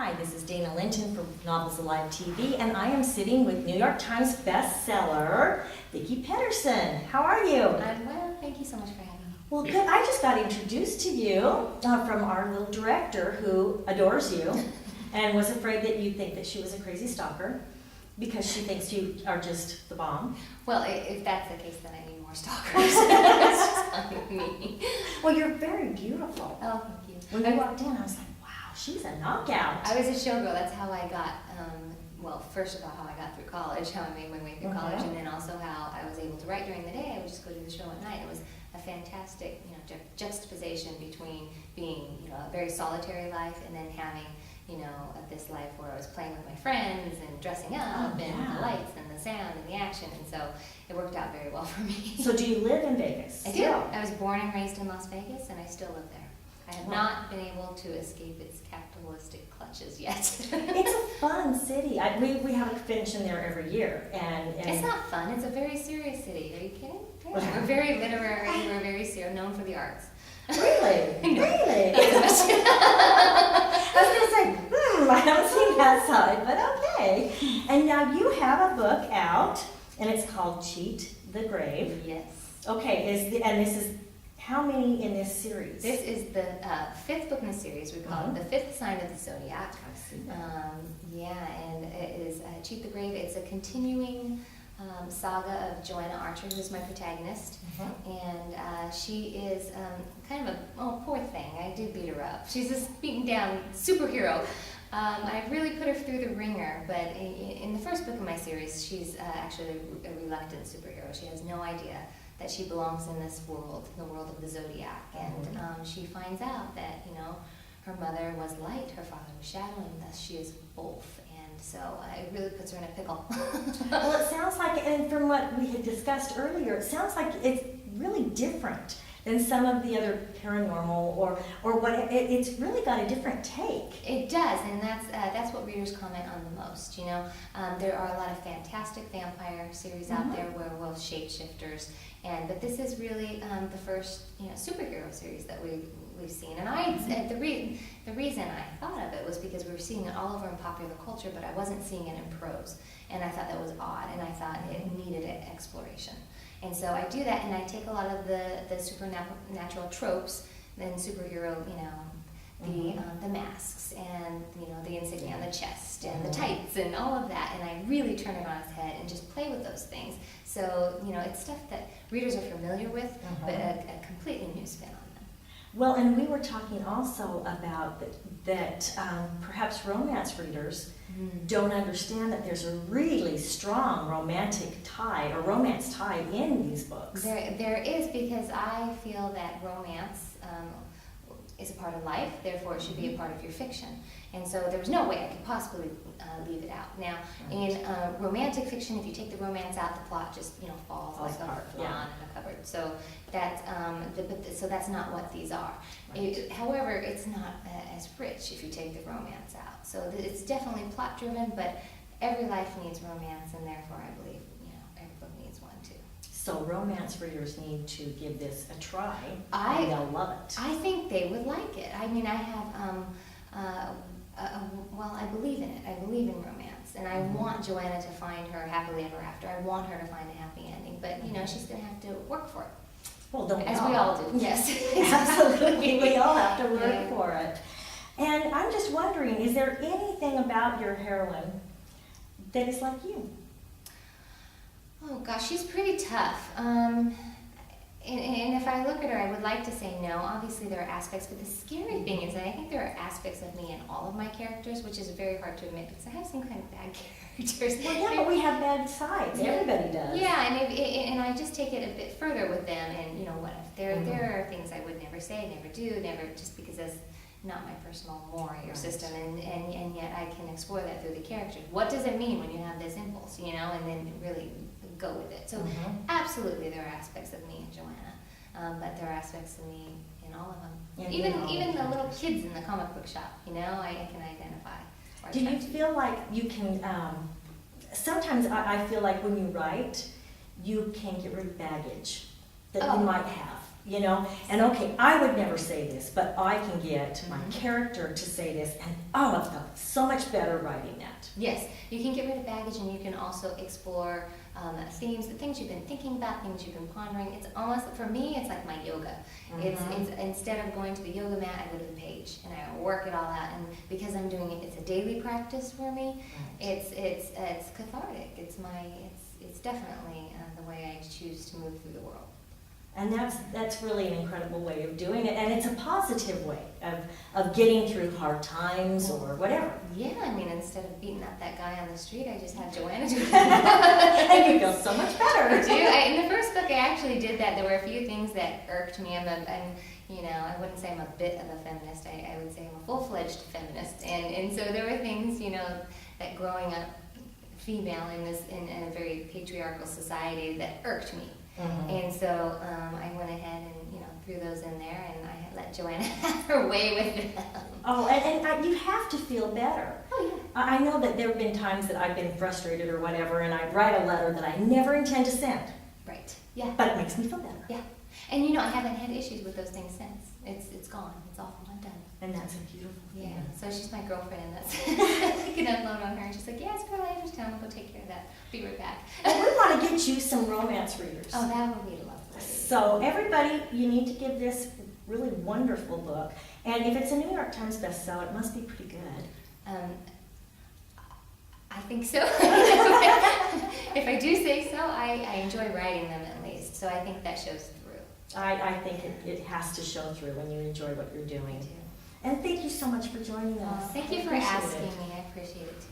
Hi, this is Dayna Linton from Novels Alive TV, and I am sitting with New York Times bestseller, Vicki Pettersson. How are you? I'm well, thank you so much for having me. Well, good. I just got introduced to you from our little director who adores you and was afraid that you'd think that she was a crazy stalker because she thinks you are just the bomb. Well, if that's the case, then I need more stalkers. It's just not me. Well, you're very beautiful. Oh, thank you. When you walked in, I was like, wow, she's a knockout. I was a showgirl. That's how I got, well, first of all, how I got through college, how I made my way through college, and then also how I was able to write during the day. I would just go to the show at night. It was a fantastic, juxtaposition between being, a very solitary life and then having, this life where I was playing with my friends and dressing up and the lights and the sound and the action, and so it worked out very well for me. So do you live in Vegas? I do. I was born and raised in Las Vegas, and I still live there. I have not been able to escape its capitalistic clutches yet. It's a fun city. We have a convention there every year, and it's not fun. It's a very serious city. Are you kidding? Yeah. We're very literary. We're very serious, known for the arts. Really? Really? I was going to say, I haven't seen that side, but okay. And now you have a book out, and it's called Cheat the Grave. Yes. Okay, and this is, how many in this series? This is the fifth book in the series. We call it The Fifth Sign of the Zodiac. I see that. And it is Cheat the Grave. It's a continuing saga of Joanna Archer, who's my protagonist, and she is kind of poor thing. I did beat her up. She's this beaten down superhero. I really put her through the ringer, but in the first book of my series, she's actually a reluctant superhero. She has no idea that she belongs in this world, the world of the Zodiac, and she finds out that, her mother was light, her father was shadow, and thus she is both. So it really puts her in a pickle. Well, it sounds like, and from what we had discussed earlier, it sounds like it's really different than some of the other paranormal or what. It's really got a different take. It does, and that's what readers comment on the most. There are a lot of fantastic vampire series out there, werewolf, shapeshifters, but this is really the first superhero series that we've seen. And the reason I thought of it was because we were seeing it all over in popular culture, but I wasn't seeing it in prose, and I thought that was odd, and I thought it needed exploration. And so I do that, and I take a lot of the supernatural tropes, then superhero, the masks, and the insignia on the chest, and the tights, and all of that, and I really turn it on its head and just play with those things. So it's stuff that readers are familiar with, but a completely new spin on them. Well, and we were talking also about that perhaps romance readers don't understand that there's a really strong romantic tie or romance tie in these books. There is, because I feel that romance is a part of life, therefore it should be a part of your fiction. And so there was no way I could possibly leave it out. Now, in romantic fiction, if you take the romance out, the plot just falls like a flan in a cupboard. So that's not what these are. Right. However, it's not as rich if you take the romance out. So it's definitely plot driven, but every life needs romance, and therefore I believe every book needs one too. So romance readers need to give this a try, and they'll love it. I think they would like it. I mean, I have, I believe in it. I believe in romance, and I want Joanna to find her happily ever after. I want her to find a happy ending, but she's going to have to work for it. Well, don't as we all do. Yes, absolutely. We all have to work for it. And I'm just wondering, is there anything about your heroine that is like you? Oh gosh, she's pretty tough. And if I look at her, I would like to say no. Obviously there are aspects, but the scary thing is that I think there are aspects of me in all of my characters, which is very hard to admit because I have some kind of bad characters. Well, yeah, but we have bad sides. Everybody does. Yeah, and I just take it a bit further with them, and what if there are things I would never say, never do, never, just because that's not my personal mores or system, and yet I can explore that through the characters. What does it mean when you have this impulse, and then really go with it. So absolutely there are aspects of me in Joanna, but there are aspects of me in all of them. Yeah, even the little kids in the comic book shop, I can identify. Do you feel like you can, sometimes I feel like when you write, you can get rid of baggage that you might have. you know? And okay, I would never say this, but I can get my character to say this, and oh, I felt so much better writing that. Yes, you can get rid of baggage, and you can also explore themes, the things you've been thinking about, things you've been pondering. It's almost, for me, it's like my yoga. It's instead of going to the yoga mat, I go to the page and I work it all out. And because I'm doing it, it's a daily practice for me. Right. It's cathartic. It's definitely the way I choose to move through the world. And that's really an incredible way of doing it, and it's a positive way of getting through hard times or whatever. Yeah, I mean, instead of beating up that guy on the street, I just have Joanna do it. And you feel so much better. I do. In the first book, I actually did that. There were a few things that irked me. I wouldn't say I'm a bit of a feminist. I would say I'm a full-fledged feminist. And so there were things, that growing up female in a very patriarchal society that irked me. And so I went ahead and threw those in there, and I let Joanna have her way with them. Oh, and you have to feel better. Oh, yeah. I know that there have been times that I've been frustrated or whatever, and I write a letter that I never intend to send. Right. Yeah. But it makes me feel better. Yeah. And I haven't had issues with those things since. It's gone. It's all done. And that's a beautiful thing. Yeah. So she's my girlfriend, and that's I can unload on her, and she's like, "Yes, girl, I understand. I'll go take care of that. Be right back." And we want to get you some romance readers. Oh, that would be lovely. So everybody, you need to give this really wonderful book. And if it's a New York Times bestseller, it must be pretty good. I think so. If I do say so, I enjoy writing them at least. So I think that shows through. I think it has to show through when you enjoy what you're doing. I do. And thank you so much for joining us. Thank you for asking me. I appreciate it too.